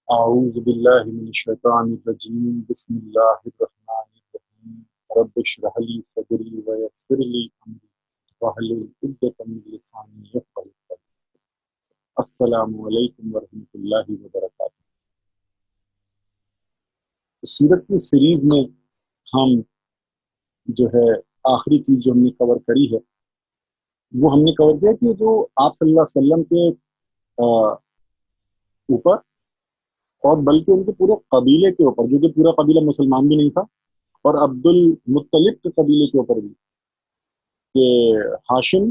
أعوذ بالله من الشيطان الرجيم بسم الله الرحمن الرحيم رب اشرح لي صدري ويسر لي أمري واحلل عقدة من لساني يفقهوا قولي. السلام علیکم ورحمۃ اللہ وبرکاتہ۔ سیرت کی سیریز میں ہم جو ہے آخری چیز جو ہم نے کور کری ہے وہ ہم نے کور کیا کہ جو آپ صلی اللہ علیہ وسلم کے اوپر اور بلکہ ان کے پورے قبیلے کے اوپر، جو کہ پورا قبیلہ مسلمان بھی نہیں تھا، اور عبد المطلب کے قبیلے کے اوپر بھی، کہ ہاشم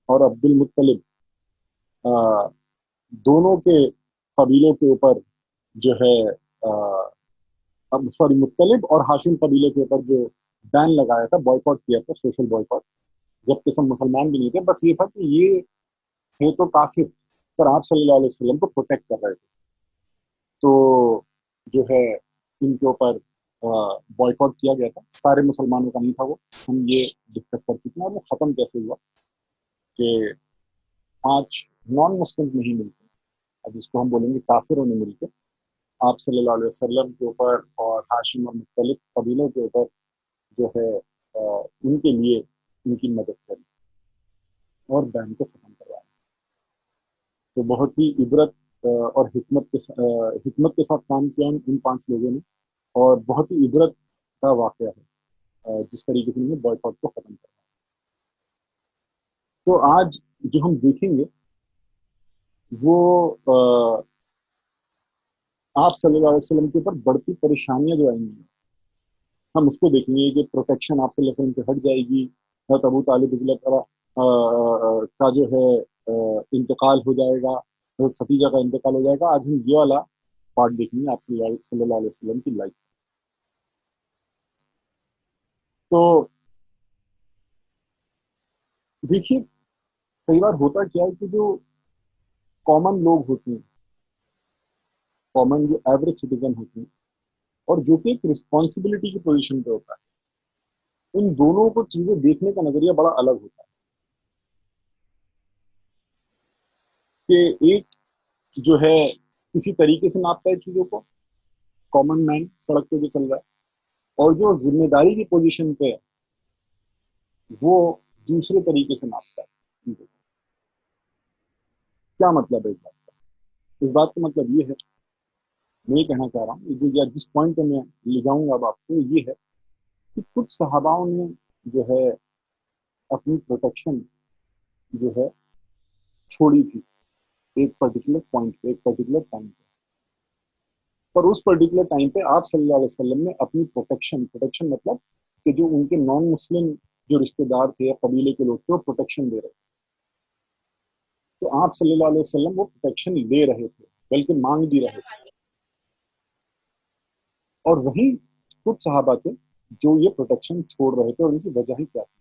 اور عبد المطلب دونوں کے قبیلوں کے اوپر جو ہے مطلب اور ہاشم قبیلے کے اوپر جو بین لگایا تھا، بوائکاٹ کیا تھا، سوشل بوائکاٹ، جبکہ سب مسلمان بھی نہیں تھے، بس یہ تھا کہ یہ تھے تو کافر، پر آپ صلی اللہ علیہ وسلم کو پروٹیکٹ کر رہے تھے، تو جو ہے ان کے اوپر بوائکاٹ کیا گیا تھا۔ سارے مسلمانوں کا نہیں تھا وہ، ہم یہ ڈسکس کر چکے ہیں، اور وہ ختم کیسے ہوا کہ 5 نان مسلمز نہیں ملتے، جس کو ہم بولیں گے کافروں نے مل کے آپ صلی اللہ علیہ وسلم کے اوپر اور ہاشم اور مختلف قبیلوں کے اوپر جو ہے ان کے لیے ان کی مدد کری اور بین کو ختم کروایا۔ تو بہت ہی عبرت اور حکمت کے ساتھ کام کیا ان 5 لوگوں نے، اور بہت ہی عبرت کا واقعہ ہے جس طریقے سے انہوں نے بوائکاٹ کو ختم کروایا۔ تو آج جو ہم دیکھیں گے وہ آپ صلی اللہ علیہ وسلم کے اوپر بڑھتی پریشانیاں جو آئیں گی، ہم اس کو دیکھیں گے کہ پروٹیکشن آپ صلی اللہ علیہ وسلم سے ہٹ جائے گی، حضرت ابو طالب رضی اللہ تعالیٰ کا جو ہے انتقال ہو جائے گا، حضرت ختیجہ کا انتقال ہو جائے گا۔ آج ہم یہ والا پارٹ دیکھیں گے آپ صلی اللہ علیہ وسلم کی لائف۔ تو دیکھیے کئی بار ہوتا کیا ہے کہ جو کامن لوگ ہوتے ہیں، کامن جو ایوریج سٹیزن ہوتے ہیں، اور جو کہ ایک رسپانسبلٹی کی پوزیشن پہ ہوتا ہے، ان دونوں کو چیزیں دیکھنے کا نظریہ بڑا الگ ہوتا ہے۔ کہ ایک جو ہے کسی طریقے سے ناپتا ہے چیزوں کو، کامن مین سڑک پہ جو چل رہا ہے، اور جو ذمہ داری کی پوزیشن پہ ہے وہ دوسرے طریقے سے ناپتا ہے چیزوں کو۔ کیا مطلب ہے اس بات کا؟ اس بات کا مطلب یہ ہے، میں یہ کہنا چاہ رہا ہوں، جس پوائنٹ پہ میں لے جاؤں گا اب آپ کو، یہ ہے کہ کچھ صحاباؤں نے جو ہے اپنی پروٹیکشن جو ہے چھوڑی تھی ایک پرٹیکولر پوائنٹ پہ، ایک پرٹیکولر ٹائم پہ، پر اس پرٹیکولر ٹائم پہ آپ صلی اللہ علیہ وسلم نے اپنی پروٹیکشن مطلب کہ جو ان کے نان مسلم جو رشتے دار تھے، قبیلے کے لوگ تھے، وہ پروٹیکشن دے رہے تھے، تو آپ صلی اللہ علیہ وسلم وہ پروٹیکشن دے رہے تھے، بلکہ مانگ بھی رہے تھے۔ اور وہیں کچھ صحابہ تھے جو یہ پروٹیکشن چھوڑ رہے تھے، اور ان کی وجہ ہی کیا تھی؟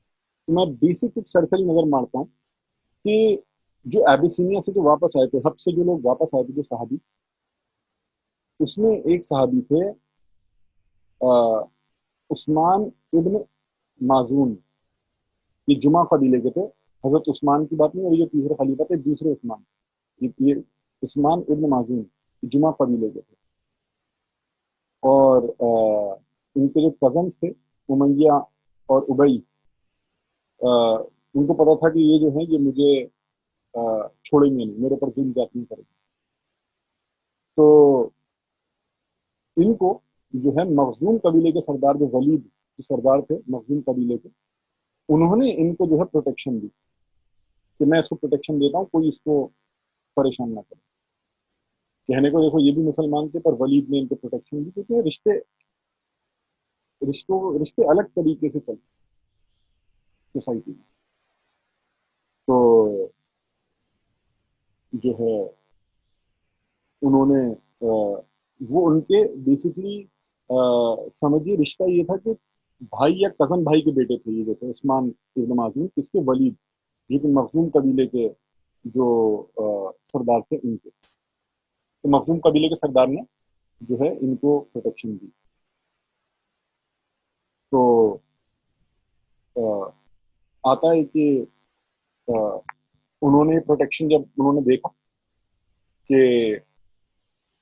تو میں بیسک ایک سرسری نظر مارتا ہوں کہ جو ایبیسینیا سے جو واپس آئے تھے، حب سے جو لوگ واپس آئے تھے، جو صحابی، اس میں ایک صحابی تھے عثمان ابن مازون، یہ جمعہ قبیلے کے تھے، حضرت عثمان کی بات نہیں، اور یہ تیسرے خلیفہ تھے، دوسرے عثمان، یہ عثمان ابن مازون جمعہ قبیلے کے تھے، اور ان کے جو کزنس تھے امیہ اور ابئی، ان کو پتا تھا کہ یہ جو ہیں یہ مجھے چھوڑیں گے نہیں، میرے پر ظلم زیادتی نہیں کریں گے، تو ان کو جو ہے مخزوم قبیلے کے سردار، جو ولید کے سردار تھے مخزوم قبیلے کے، انہوں نے ان کو جو ہے پروٹیکشن دی کہ میں اس کو پروٹیکشن دیتا ہوں، کوئی اس کو پریشان نہ کرے۔ کہنے کو دیکھو یہ بھی مسلمان تھے، پر ولید نے ان کو پروٹیکشن دی، کیونکہ رشتے الگ طریقے سے چلتے سوسائٹی میں۔ تو جو ہے انہوں نے وہ ان کے بیسکلی سمجھیے رشتہ یہ تھا کہ بھائی یا کزن بھائی کے بیٹے تھے، یہ جو تھے عثمان ابن مازون، اس کے ولید، لیکن مخزوم قبیلے کے جو سردار تھے ان کے، تو مخزوم قبیلے کے سردار نے جو ہے ان کو پروٹیکشن دی۔ تو آتا ہے کہ انہوں نے پروٹیکشن جب انہوں نے دیکھا کہ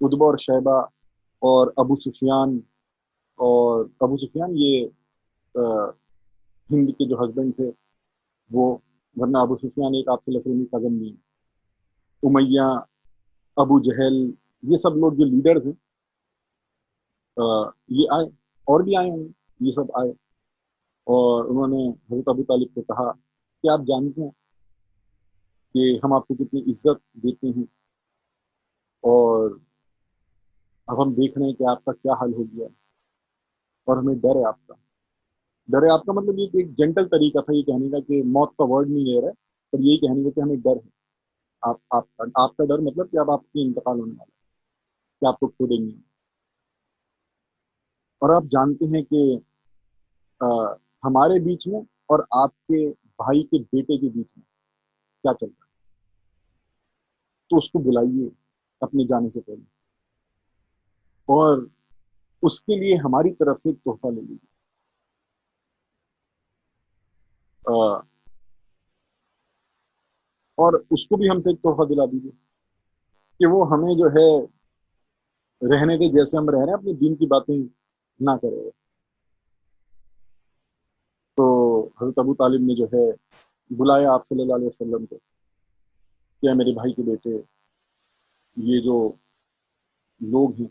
ادبا اور شیبہ اور ابو سفیان یہ ہند کے جو ہسبینڈ تھے وہ، ورنہ ابو سفیان ایک آپ صلی اللہ علیہ وسلم کی کزن نہیں ہے۔ امیہ، ابو جہل، یہ سب لوگ جو لیڈرز ہیں یہ آئے، اور بھی آئے ہوں گے، یہ سب آئے اور انہوں نے حضرت ابو طالب کو کہا کہ آپ جانتے ہیں کہ ہم آپ کو کتنی عزت دیتے ہیں، اور اب ہم دیکھ رہے ہیں کہ آپ کا کیا حال ہو گیا ہے، اور ہمیں ڈر ہے آپ کا۔ ڈر ہے آپ کا مطلب یہ کہ ایک جنٹل طریقہ تھا یہ کہنے کا، کہ موت کا ورڈ نہیں لے رہا ہے، پر یہی کہنے کا کہ ہمیں ڈر ہے آپ کا ڈر، مطلب کہ اب آپ کی انتقال ہونے والا ہے، کہ آپ کو کھو دیں گے، اور آپ جانتے ہیں کہ ہمارے بیچ میں اور آپ کے بھائی کے بیٹے کے بیچ میں کیا چل رہا ہے، تو اس کو بلائیے اپنے جانے سے پہلے، اور اس کے لیے ہماری طرف سے ایک تحفہ لے لیجیے، اور اس کو بھی ہم سے ایک تحفہ دلا دیجیے کہ وہ ہمیں جو ہے رہنے دے جیسے ہم رہ رہے ہیں، اپنے دین کی باتیں نہ کرے۔ تو حضرت ابو طالب نے جو ہے بلایا آپ صلی اللہ علیہ وسلم کو، کہ میرے بھائی کے بیٹے، یہ جو لوگ ہیں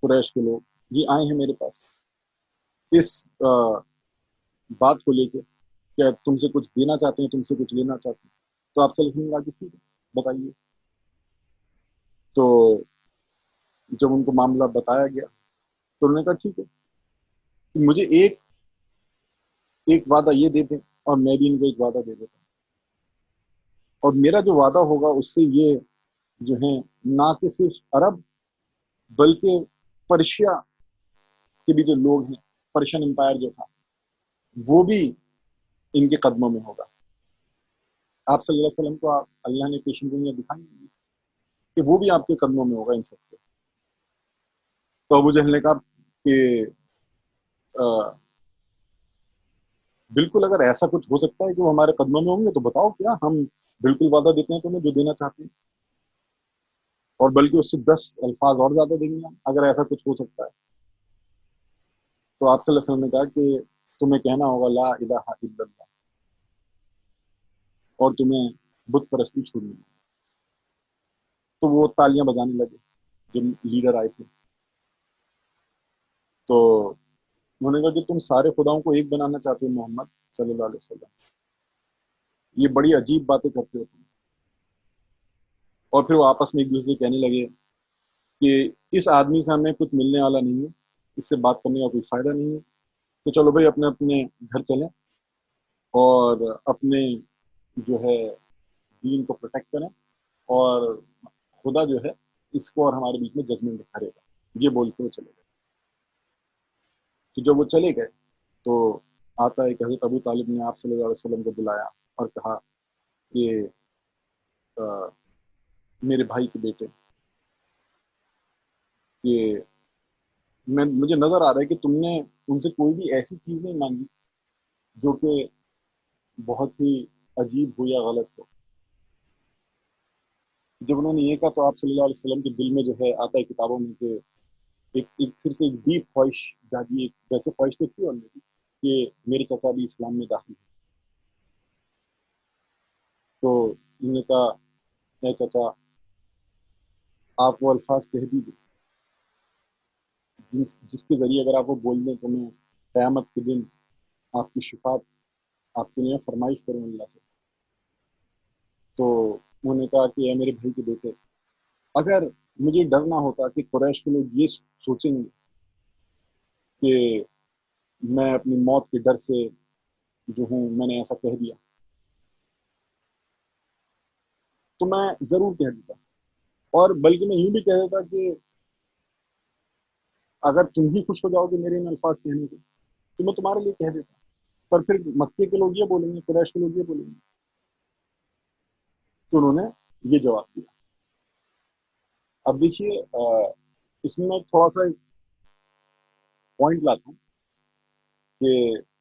قریش کے لوگ، یہ آئے ہیں میرے پاس اس بات کو لے کے، کہ تم سے کچھ دینا چاہتے ہیں، تم سے کچھ لینا چاہتے ہیں۔ تو آپ صلی اللہ علیہ وسلم نے کہا ٹھیک ہے بتائیے۔ تو جب ان کو معاملہ بتایا گیا تو انہوں نے کہا ٹھیک ہے کہ مجھے ایک وعدہ یہ دے دیں، اور میں بھی ان کو ایک وعدہ دے دیتا ہوں، اور میرا جو وعدہ ہوگا اس سے یہ جو ہیں نہ کہ صرف عرب بلکہ پرشیا کے بھی جو لوگ ہیں، پرشین امپائر جو تھا وہ بھی ان کے قدموں میں ہوگا۔ آپ صلی اللہ علیہ وسلم کو اللہ نے پیشن گوئیاں دکھائیں گی کہ وہ بھی آپ کے قدموں میں ہوگا ان سب کے۔ تو ابو جہل نے کہا کہ بالکل، اگر ایسا کچھ ہو سکتا ہے کہ وہ ہمارے قدموں میں ہوں گے تو بتاؤ کیا، ہم بالکل وعدہ دیتے ہیں تمہیں جو دینا چاہتے ہیں، اور بلکہ اس سے 10 الفاظ اور زیادہ دیں گے اگر ایسا کچھ ہو سکتا ہے۔ تو آپ صلی اللہ علیہ وسلم نے کہا کہ تمہیں کہنا ہوگا لا الہ الا اللہ، اور تمہیں بت پرستی چھوڑنی ہے۔ تو وہ تالیاں بجانے لگے جو لیڈر آئے تھے، تو انہوں نے کہا کہ تم سارے خداؤں کو ایک بنانا چاہتے ہو محمد صلی اللہ علیہ وسلم، یہ بڑی عجیب باتیں کرتے ہو تم۔ اور پھر وہ آپس میں ایک دوسرے کہنے لگے کہ اس آدمی سے ہمیں کچھ ملنے والا نہیں ہے، اس سے بات کرنے کا کوئی فائدہ نہیں ہے، تو چلو بھائی اپنے اپنے گھر چلیں اور اپنے جو ہے دین کو پروٹیکٹ کریں، اور خدا جو ہے اس کو اور ہمارے بیچ میں ججمنٹ کرے گا، یہ بول کے وہ چلے گئے۔ تو جب وہ چلے گئے تو آتا ہے کہ حضرت ابو طالب نے آپ صلی اللہ علیہ وسلم کو بلایا اور کہا کہ میرے بھائی کے بیٹے، کہ مجھے نظر آ رہا ہے کہ تم نے ان سے کوئی بھی ایسی چیز نہیں مانگی جو کہ بہت ہی عجیب ہو یا غلط ہو۔ جب انہوں نے یہ کہا تو آپ صلی اللہ علیہ وسلم کے دل میں جو ہے آتا ہے کتابوں میں کہ ایک پھر سے ایک ڈیپ خواہش جاگی، ایک ویسے خواہش تو تھی آلریڈی کہ میرے چچا بھی اسلام میں داخل ہے۔ تو انہوں نے کہا اے چچا، آپ وہ الفاظ کہہ دیجیے جس کے ذریعے اگر آپ وہ بول دیں تو میں قیامت کے دن آپ کی شفاعت آپ کے لیے فرمائش کروں اللہ سے۔ تو انہوں نے کہا کہ اے میرے بھائی کے بیٹے، اگر مجھے ڈر نہ ہوتا کہ قریش کے لوگ یہ سوچیں گے کہ میں اپنی موت کے ڈر سے جو ہوں میں نے ایسا کہہ دیا، تو میں ضرور کہہ دیتا، اور بلکہ میں یوں بھی کہہ دیتا کہ اگر تم ہی خوش ہو جاؤ گے میرے ان الفاظ کہنے سے تو میں تمہارے لیے کہہ دیتا، پر پھر مکے کے لوگ یہ بولیں گے، قریش کے لوگ یہ بولیں گے۔ تو انہوں نے یہ جواب دیا۔ اب دیکھیے اس میں تھوڑا سا پوائنٹ لاتا ہوں کہ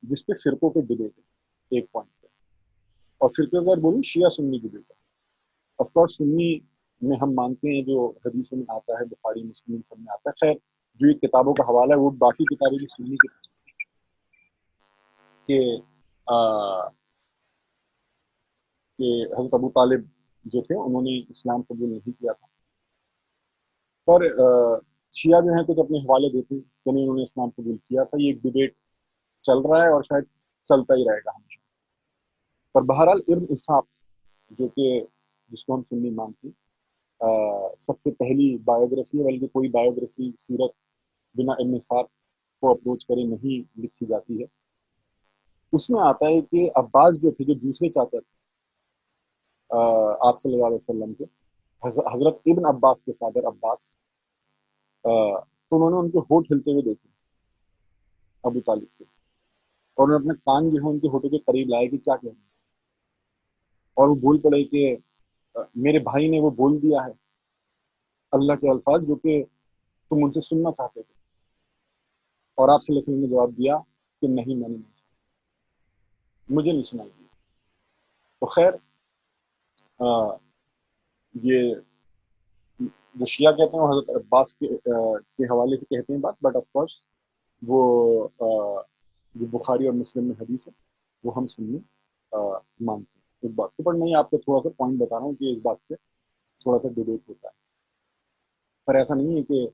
جس پہ فرقوں کے ڈبیٹ ہے ایک پوائنٹ پہ، اور فرقے اگر بولوں شیعہ سنی ڈبیٹ ہے۔ آف کورس سنی میں ہم مانتے ہیں جو حدیثوں میں آتا ہے، بخاری مسلم سب میں آتا ہے. خیر جو یہ کتابوں کا حوالہ ہے وہ باقی کتابیں بھی سنی کہ کہ حضرت ابو طالب جو تھے انہوں نے اسلام قبول نہیں کیا تھا، پر شیعہ جو ہیں کچھ اپنے حوالے دیتے ہیں کہ نہیں انہوں نے اسلام قبول کیا تھا. یہ ایک ڈبیٹ چل رہا ہے اور شاید چلتا ہی رہے گا ہمیشہ. پر بہرحال ابن اسحاق جو کہ جس کو ہم سنی مانتے ہیں، سب سے پہلی بایوگرافی ہے، بلکہ کوئی بایوگرافی سیرت بنا ابن اسحاق کو اپروچ کرے نہیں لکھی جاتی ہے. اس میں آتا ہے کہ عباس جو تھے، جو دوسرے چاچا تھے آپ صلی اللہ علیہ وسلم کے، حضرت ابن عباس کے فادر عباس، تو انہوں نے ان کے ہونٹ ہلتے ہوئے دیکھے ابو طالب کے، اور انہوں نے اپنے کان جو ہے ان کے ہونٹوں کے قریب لائے کہ کیا کہہ رہے ہیں، اور وہ بول پڑے کہ میرے بھائی نے وہ بول دیا ہے اللہ کے الفاظ جو کہ تم ان سے سننا چاہتے تھے. اور آپ صلی اللہ علیہ وسلم نے جواب دیا کہ نہیں، میں نے نہیں سنا، مجھے نہیں سنائی دیا. تو خیر یہ جو شیعہ کہتے ہیں وہ حضرت عباس کے حوالے سے کہتے ہیں بات، بٹ آف کورس وہ جو بخاری اور مسلم میں حدیث ہے وہ ہم سننے مانتے ہیں اس بات کو. پر میں آپ کو تھوڑا سا پوائنٹ بتا رہا ہوں کہ اس بات پہ تھوڑا سا ڈیبیٹ ہوتا ہے. پر ایسا نہیں ہے کہ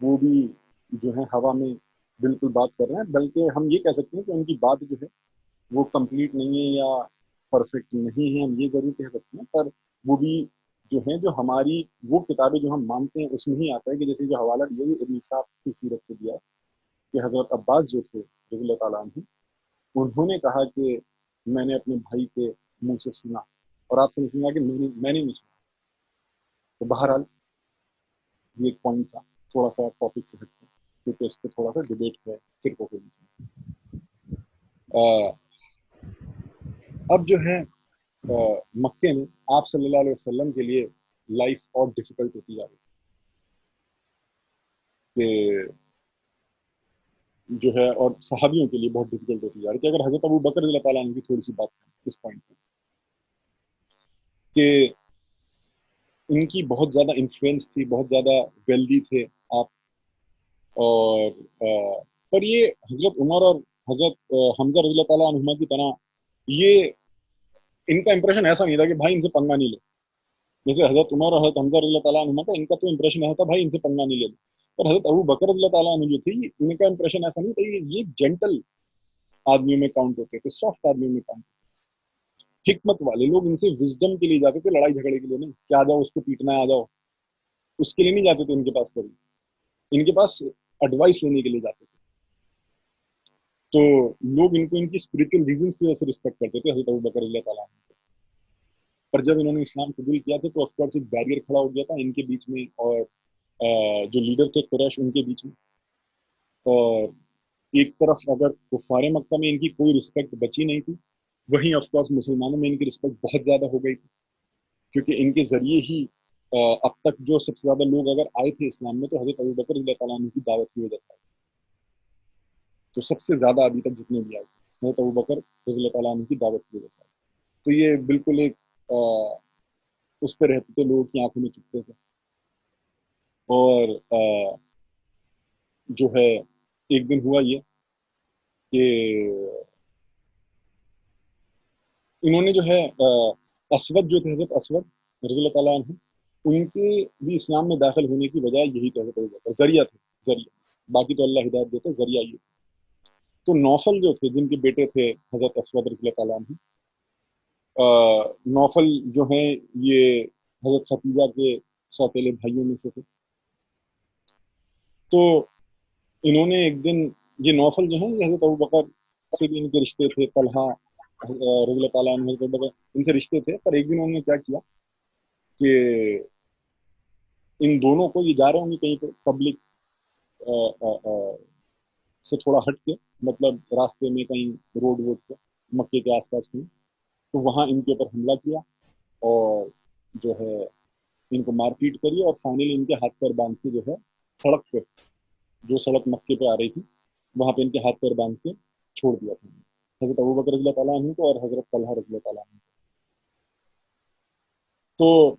وہ بھی جو ہے ہوا میں بالکل بات کر رہے ہیں، بلکہ ہم یہ کہہ سکتے ہیں کہ ان کی بات جو ہے وہ کمپلیٹ نہیں ہے یا پرفیکٹ نہیں ہے، ہم یہ ضرور کہہ سکتے ہیں. پر وہ بھی جو ہیں جو ہماری وہ کتابیں جو ہم مانتے ہیں اس میں ہی آتا ہے کہ جیسے جو حوالہ دیا ہے ابن اسحاق کی سیرت سے دیا ہے کہ حضرت عباس جو تھے رضی اللہ تعالیٰ عنہ، انہوں نے کہا کہ میں نے اپنے بھائی کے منہ سے سنا، اور آپ سے سنا کہ میں نے نہیں سنا. تو بہرحال یہ ایک پوائنٹ تھا تھوڑا سا ٹاپک سے ہٹتے کیونکہ اس پہ تھوڑا سا ڈبیٹ ہے فرقوں کے بیچ میں. اب جو ہے مکے میں آپ صلی اللہ علیہ وسلم کے لیے لائف اور ڈیفیکلٹ ہوتی جا رہی کہ جو ہے، اور صحابیوں کے لیے بہت ڈیفیکلٹ ہوتی جا رہی تھی. اگر حضرت ابو بکر رضی اللہ تعالیٰ عنہ کی تھوڑی سی بات کریں اس پوائنٹ پہ کہ ان کی بہت زیادہ انفلوئنس تھی، بہت زیادہ ویلدی تھے آپ، اور پر یہ حضرت عمر اور حضرت حمزہ رضی اللہ تعالیٰ عنہما کی طرح یہ ان کا امپریشن ایسا نہیں تھا کہ بھائی ان سے پنگا نہیں لے. جیسے حضرت عمر اور حضرت حمزہ رضی اللہ تعالیٰ عنہما کا ان کا تو امپریشن ایسا تھا بھائی ان سے پنگا نہیں لینا. پر حضرت ابو بکر رضی اللہ تعالیٰ عنہ جو تھی ان کا امپریشن ایسا نہیں تھا، یہ جینٹل آدمیوں میں کاؤنٹ ہوتے تھے، سافٹ آدمیوں میں کاؤنٹ ہوتے تھے، حکمت والے لوگ. ان سے وزڈم کے لیے جاتے تھے، لڑائی جھگڑے کے لیے نہیں کہ آ جاؤ اس کو پیٹنا ہے آ جاؤ، اس کے لیے نہیں جاتے تھے ان کے پاس کبھی. ان کے پاس ایڈوائس لینے کے لیے جاتے تھے. تو لوگ ان کو ان کی اسپرچل ریزنس کی وجہ سے رسپیکٹ کرتے تھے حضرت ابو بکر رضی اللہ تعالیٰ عنہ. پر جب انہوں نے اسلام قبول کیا تھا تو آف کورس ایک بیریئر کھڑا ہو گیا تھا ان کے بیچ میں اور جو لیڈر تھے قریش ان کے بیچ میں. اور ایک طرف اگر کفار مکہ میں ان کی کوئی رسپیکٹ بچی نہیں تھی، وہیں آف کورس مسلمانوں میں ان کی رسپیکٹ بہت زیادہ ہو گئی تھی، کیونکہ ان کے ذریعے ہی اب تک جو سب سے زیادہ لوگ اگر آئے تھے اسلام میں تو حضرت ابو بکر رضی اللہ تعالیٰ عنہ کی دعوت کی وجہ سے. تو سب سے زیادہ ابھی تک جتنے بھی آئے تھے حضرت ابو بکر رضی اللہ تعالیٰ عنہ کی دعوت کی وجہ سے. تو یہ بالکل ایک اس پہ رہتے تھے، لوگوں کی آنکھوں میں چپتے تھے. اور جو ہے ایک دن ہوا یہ کہ انہوں نے جو ہے اسود جو تھے حضرت اسود رضی اللہ تعالیٰ عنہ، ان کے بھی اسلام میں داخل ہونے کی وجہ یہی تھا، حضرت ابو بکر ذریعہ تھے، ذریعہ، باقی تو اللہ ہدایت دیتے، ذریعہ یہ. تو نوفل جو تھے جن کے بیٹے تھے حضرت اسود رضی اللہ تعالیٰ عنہ، نوفل جو ہیں یہ حضرت ختیجہ کے سوتیلے بھائیوں میں سے تھے. تو انہوں نے ایک دن یہ نوفل جو ہیں یہ حضرت ابو بکر سے بھی ان کے رشتے تھے، طلحہ رضی اللہ تعالیٰ عنہ حضرت ابو بکر ان سے رشتے تھے. پر ایک دن انہوں نے کیا کیا کہ ان دونوں کو یہ جا رہے ہوں گے کہیں پہ پبلک سے تھوڑا ہٹ کے، مطلب راستے میں کہیں روڈ ووڈ پہ مکے کے آس پاس کہیں، تو وہاں ان کے اوپر حملہ کیا اور جو ہے ان کو مار پیٹ کری، اور فائنلی ان کے ہاتھ پیر باندھ کے جو ہے سڑک پہ، جو سڑک مکے پہ آ رہی تھی وہاں پہ ان کے ہاتھ پیر باندھ کے چھوڑ دیا تھا حضرت ابو بکر رضی اللہ تعالیٰ عنہ کو اور حضرت طلحہ رضی اللہ تعالیٰ عنہ. تو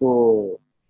تو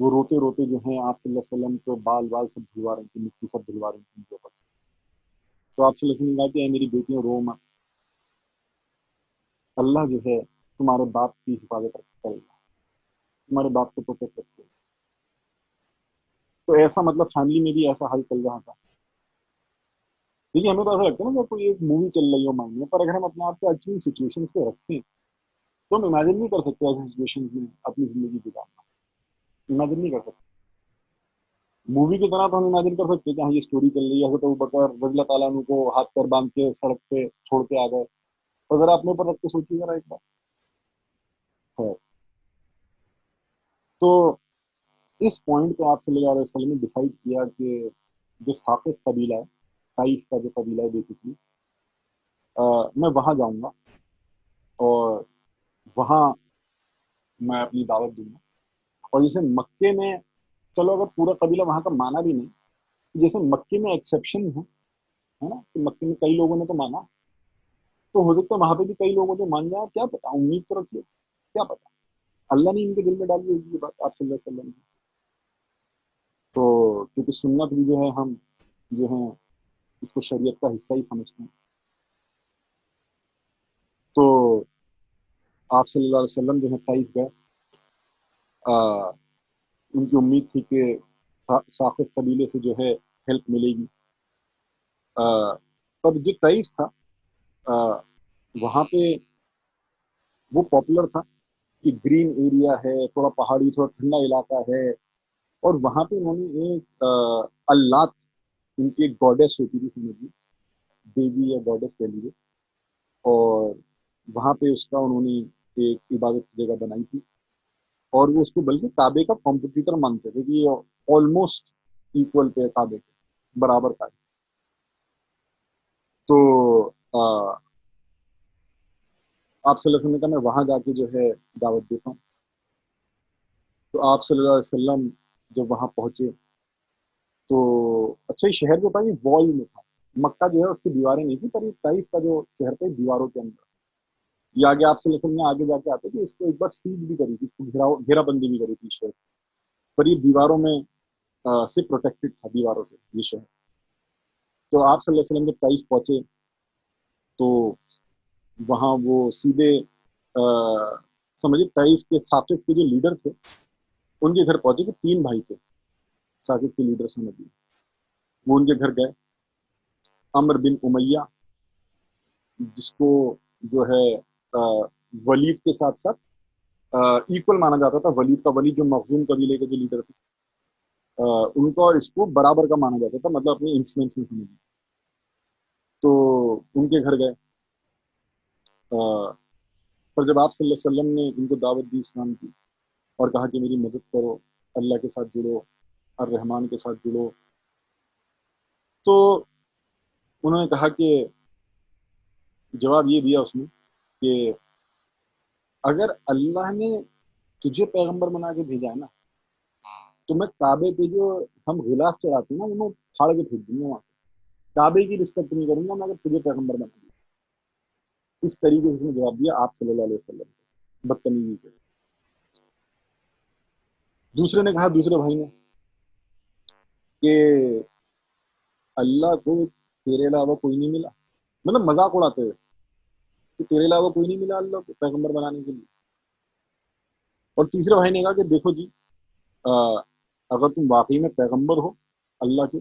وہ روتے روتے جو ہیں آپ صلی اللہ علیہ وسلم کو بال بال سب دھلوا رہے تھے، مٹی سب دھلوا رہے تھے ان کے اوپر سے۔ تو آپ صلی اللہ علیہ وسلم نے کہا کہ اے میری بیٹیوں رو مت، اللہ جو ہے تمہارے باپ کی حفاظت کرے گا، تمہارے باپ کو پروٹیکٹ رکھے گا۔ تو ایسا مطلب فیملی میں بھی ایسا حل چل رہا تھا۔ دیکھیے ہمیں تو ایسا لگتا ہے نا کہ کوئی ایک مووی چل رہی ہو مائنڈ میں، پر اگر ہم اپنے آپ کو ایکچولی سچویشن پہ رکھیں تو ہم امیجن نہیں کر سکتے ایسی سچویشن میں اپنی زندگی گزارنا، امیجن نہیں کر سکتے۔ مووی کی طرح تو ہم امیجن کر سکتے کہ ہاں یہ اسٹوری چل رہی ہے، حضرت ابوبکر رضی اللہ تعالیٰ عنہ کو ہاتھ پیر باندھ کے سڑک پہ چھوڑ کے آ گئے، اور ذرا اپنے اوپر رکھ کے سوچیے ذرا ایک بار ہے۔ تو اس پوائنٹ پہ آپ صلی اللہ علیہ وسلم نے ڈیسائیڈ کیا کہ جو ثاقف قبیلہ ہے، طائف کا جو قبیلہ ہے بیسکلی، میں وہاں جاؤں گا اور وہاں میں اپنی دعوت دوں گا۔ اور جیسے مکے میں، چلو اگر پورا قبیلہ وہاں کا مانا بھی نہیں، جیسے مکے میں ایکسیپشن ہے نا، کہ مکے میں کئی لوگوں نے تو مانا، تو ہو سکتا ہے وہاں پہ بھی کئی لوگوں نے مان جائے، کیا پتا، امید تو رکھیے، کیا پتا اللہ نے ان کے دل میں ڈالی ہوگی یہ بات آپ صلی اللہ علیہ وسلم نے۔ تو کیونکہ سنت بھی جو ہے ہم جو ہیں اس کو شریعت کا حصہ ہی سمجھتے ہیں، تو آپ صلی اللہ علیہ وسلم جو ہے طائف گئے۔ ان کی امید تھی کہ ثاقف قبیلے سے جو ہے ہیلپ ملے گی۔ پر جو طائف تھا وہاں پہ وہ پاپولر تھا کہ گرین ایریا ہے، تھوڑا پہاڑی، تھوڑا ٹھنڈا علاقہ ہے، اور وہاں پہ انہوں نے ایک اللات، ان کی ایک گوڈیس ہوتی تھی سمجھیے، دیوی یا گوڈیس کہہ لیجیے، اور وہاں پہ اس کا انہوں نے ایک عبادت کی جگہ بنائی تھی، اور وہ اس کو بلکہ کعبے کا کمپٹیٹر مانتے تھے کہ یہ آلموسٹ ایکول پہ کعبے کے برابر کا ہے۔ تو آپ صلی اللہ علیہ وسلم نے کہا میں وہاں جا کے جو ہے دعوت دیتا ہوں۔ تو آپ صلی اللہ علیہ وسلم جب وہاں پہنچے تو اچھا یہ شہر جو تھا یہ وال میں تھا، مکہ جو ہے اس کی دیواریں نہیں تھی، پر یہ طائف کا جو شہر تھا دیواروں کے اندر، یہ آگے آپ صلی اللہ علیہ وسلم نے آگے جا کے آتے کہ اس کو ایک بار سیج بھی کری تھی، اس کو گھیرا بندی بھی کری تھی شہر، پر یہ دیواروں میں سے پروٹیکٹڈ تھا، دیواروں سے یہ شہر۔ تو آپ صلی اللہ علیہ وسلم جب طائف پہنچے تو وہاں وہ سیدھے سمجھے طائف کے ثاقف کے جو لیڈر تھے ان کے گھر پہنچے، کہ 3 بھائی تھے ثاقف کے لیڈر سمجھیے، وہ ان کے گھر گئے۔ عمر بن امیہ جس کو جو ہے ولید کے ساتھ ساتھ ایکول مانا جاتا تھا، ولید کا، ولید جو مخزوم قبیلے کے جو لیڈر تھے ان کو، اور اس کو برابر کا مانا جاتا تھا، مطلب اپنی انفلوئنس میں سمجھیے۔ تو ان کے گھر گئے، پر جب آپ صلی اللہ علیہ وسلم نے ان کو دعوت دی اسلام کی اور کہا کہ میری مدد کرو، اللہ کے ساتھ جڑو، الرحمن کے ساتھ جڑو، تو انہوں نے کہا کہ جواب یہ دیا اس نے کہ اگر اللہ نے تجھے پیغمبر بنا کے بھیجا ہے نا، تو میں کعبے پہ جو ہم غلاف چڑھاتے ہیں نا انہوں پھاڑ کے پھینک دوں گا، وہاں کعبے کی رسپیکٹ نہیں کروں گا میں اگر تجھے پیغمبر بنا دیا۔ اس طریقے سے اس نے جواب دیا آپ صلی اللہ علیہ وسلم کو، بدتمیزی سے۔ دوسرے نے کہا، دوسرے بھائی نے، کہ اللہ کو تیرے علاوہ کوئی نہیں ملا، مطلب مذاق اڑاتے ہوئے کہ تیرے علاوہ کوئی نہیں ملا اللہ کو پیغمبر بنانے کے لیے۔ اور تیسرے بھائی نے کہا کہ دیکھو جی، اگر تم واقعی میں پیغمبر ہو اللہ کے،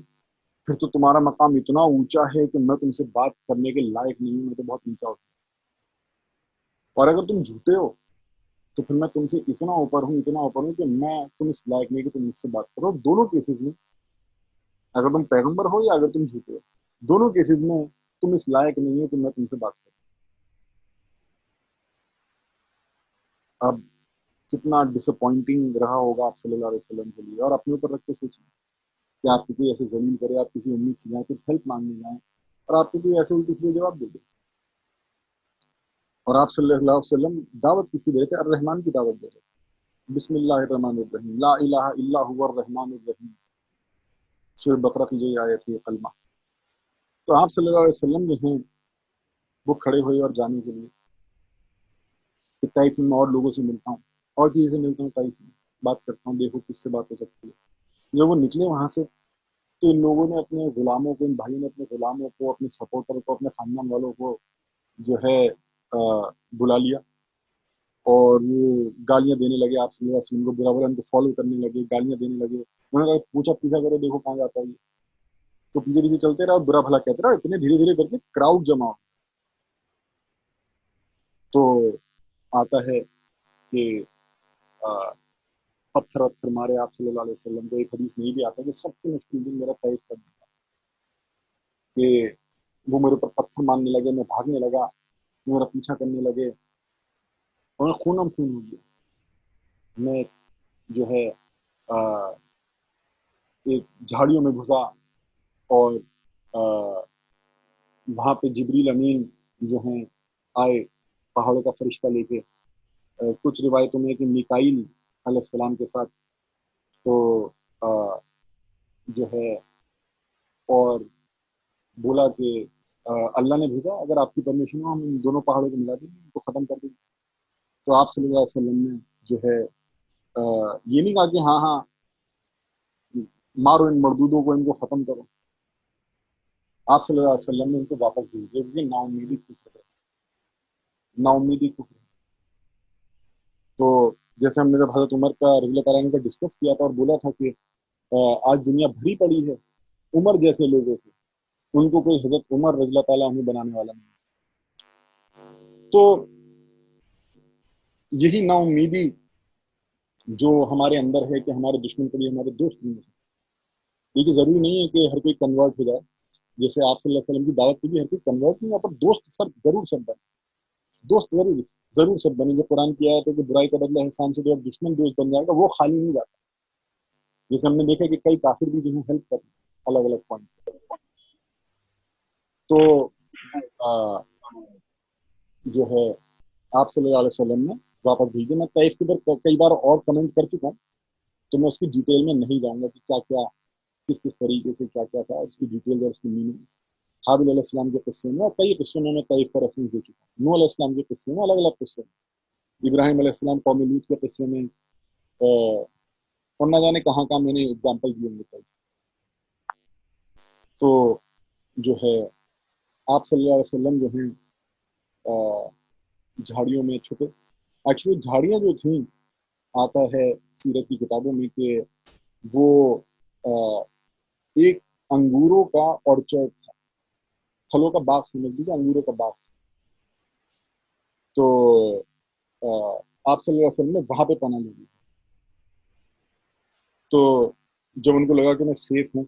پھر تو تمہارا مقام اتنا اونچا ہے کہ میں تم سے بات کرنے کے لائق نہیں ہوں، میں تو بہت اونچا ہوتا ہوں، اور اگر تم جھوٹے ہو تو پھر میں تم سے اتنا اوپر ہوں، اتنا اوپر ہوں کہ میں تم اس لائق نہیں کہ تم مجھ سے بات کرو۔ دونوں کیسز میں، اگر تم پیغمبر ہو یا اگر تم جھوٹے ہو، دونوں کیسز میں تم اس لائق نہیں ہو کہ میں تم سے بات کروں۔ اب کتنا ڈس اپوائنٹنگ رہا ہوگا آپ صلی اللہ علیہ وسلم کے لیے، اور اپنے اوپر رکھ کے سوچیں کہ آپ کو کوئی ایسے ذلیل کرے، آپ کسی امید سے جائیں، کچھ ہیلپ مانگنے جائیں، اور آپ کو کوئی ایسے الٹی سیدھے جواب دے دے۔ اور آپ صلی اللہ علیہ وسلم دعوت کس کی دے رہے تھے؟ الرحمن کی دعوت دے رہے تھے، بسم اللہ الرحمن الرحیم، لا الہ الا هو الرحمن الرحیم، سورہ بقرہ کی جو یہ آیت ہے کلمہ۔ تو آپ صلی اللہ علیہ وسلم جو ہیں وہ کھڑے ہوئے اور جانے کے لیے کہ طائف میں اور لوگوں سے ملتا ہوں، اور کسی سے ملتا ہوں طائف میں، بات کرتا ہوں, دیکھو کس سے بات ہو سکتی ہے. جب وہ نکلے وہاں سے تو ان لوگوں نے اپنے غلاموں کو, ان بھائیوں نے اپنے غلاموں کو, اپنے سپورٹر کو, اپنے خاندان والوں کو جو ہے بلا لیا اور وہ گالیاں دینے لگے آپ صلی اللہ علیہ وسلم کو, برا برا ان کو فالو کرنے لگے, گالیاں دینے لگے. انہوں نے کہا پوچھا کرو دیکھو کہاں جاتا ہے یہ, تو پیچھے پیچھے چلتے رہا, برا بھلا کہتے رہا, اتنے دھیرے دھیرے کر کے کراؤڈ جمع ہو. تو آتا ہے کہ پتھر وتھر مارے آپ صلی اللہ علیہ وسلم کو. ایک حدیث نہیں بھی آتا کہ سب سے مشکل دن میرا طائف کا دن تھا, کہ وہ میرے اوپر پتھر مارنے لگے, میں بھاگنے لگا, میرا پیچھا کرنے لگے, اور خونم خون ہو گیا. میں جو ہے ایک جھاڑیوں میں گھسا, اور وہاں پہ جبریل امین جو ہیں آئے پہاڑوں کا فرشتہ لے کے, کچھ روایتوں میں کہ میکائیل علیہ السلام کے ساتھ. تو جو ہے اور بولا کہ اللہ نے بھیجا, اگر آپ کی پرمیشن ہو ہم ان دونوں پہاڑوں کو ملا دیں گے, ان کو ختم کر دیں گے. تو آپ صلی اللہ علیہ وسلم نے جو ہے یہ نہیں کہا کہ ہاں ہاں مارو ان مردودوں کو, ان کو ختم کرو. آپ صلی اللہ علیہ وسلم نے ان کو واپس بھیج دیا, کیونکہ نا امیدی کفر ہے, نا امیدی کفر ہے. تو جیسے ہم نے جب حضرت عمر کا رضی اللہ تعالیٰ عنہ کا ڈسکس کیا تھا اور بولا تھا کہ آج دنیا بھری پڑی ہے عمر جیسے لوگوں سے, ان کو کوئی حضرت عمر رضی اللہ تعالیٰ عنہ بنانے والا نہیں. تو یہی نا امیدی جو ہمارے اندر ہے کہ ہمارے دشمن کو بھی ہمارے دوست بن سکتے. یہ ضروری نہیں ہے کہ ہر کوئی کنورٹ ہو جائے, جیسے آپ صلی اللہ علیہ وسلم کی دعوت کی بھی ہر کوئی کنورٹ نہیں, یہاں پر دوست سب ضرور سب بنے, دوست ضرور سب بنے. جو قرآن کی آیت ہے کہ برائی کا بدلہ احسان سے, جو دشمن دوست بن جائے گا وہ خالی نہیں جاتا. جیسے ہم نے دیکھا کہ کئی کافر بھی جو ہیں ہیلپ کرتے ہیں الگ الگ پوائنٹ. تو جو ہے آپ صلی اللہ علیہ وسلم نے واپس بھیج دیا. میں طائف کے اوپر کئی بار اور کمنٹ کر چکا ہوں, تو میں اس کی ڈیٹیل میں نہیں جاؤں گا کہ کیا کیا کس کس طریقے سے کیا کیا تھا, اس کی ڈیٹیل اور اس کی میننگ. حابل علیہ السلام کے قصے میں اور کئی قصوں میں طائف کا ریفرنس دے چکا ہوں. نوح علیہ السلام کے قصے میں الگ الگ قصوں میں, ابراہیم علیہ السلام قوم لوط کے قصے میں, اور نہ جانے کہاں کہاں میں نے اگزامپل دیے ہوں. تو جو ہے آپ صلی اللہ علیہ وسلم جو ہیں جھاڑیوں میں چھپے. ایکچولی جھاڑیاں جو تھیں, آتا ہے سیرت کی کتابوں میں کہ وہ ایک انگوروں کا اورچرڈ تھا, پھلوں کا باغ سمجھ لیجیے, انگوروں کا باغ. تو آپ صلی اللہ علیہ وسلم نے وہاں پہ پناہ لے لی. تو جب ان کو لگا کہ میں سیف ہوں,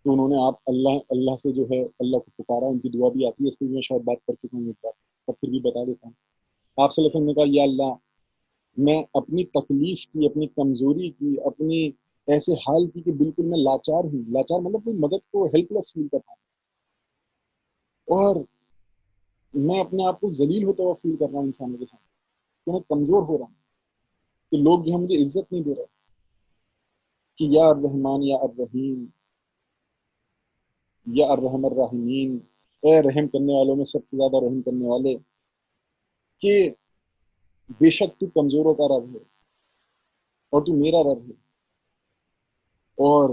تو انہوں نے آپ اللہ سے جو ہے اللہ کو پکارا. ان کی دعا بھی آتی ہے, اس کی میں شاید بات کر چکا ہوں ایک بار, اور پھر بھی بتا دیتا ہوں. آپ صلی اللہ علیہ وسلم نے کہا یا اللہ, میں اپنی تکلیف کی, اپنی کمزوری کی, اپنی ایسے حال کی کہ بالکل میں لاچار ہوں. لاچار مطلب کوئی مدد کو ہیلپ لیس فیل کرتا ہوں, اور میں اپنے آپ کو ذلیل ہوتا ہوا فیل کر رہا ہوں انسانوں کے سامنے, کہ میں کمزور ہو رہا ہوں, کہ لوگ جو ہیں مجھے عزت نہیں دے رہے, کہ یا الرحمن یا الرحیم یا الرحم الرحیمین, اے رحم کرنے والوں میں سب سے زیادہ رحم کرنے والے, کہ بے شک تو کمزوروں کا رب ہے اور تو میرا رب ہے, اور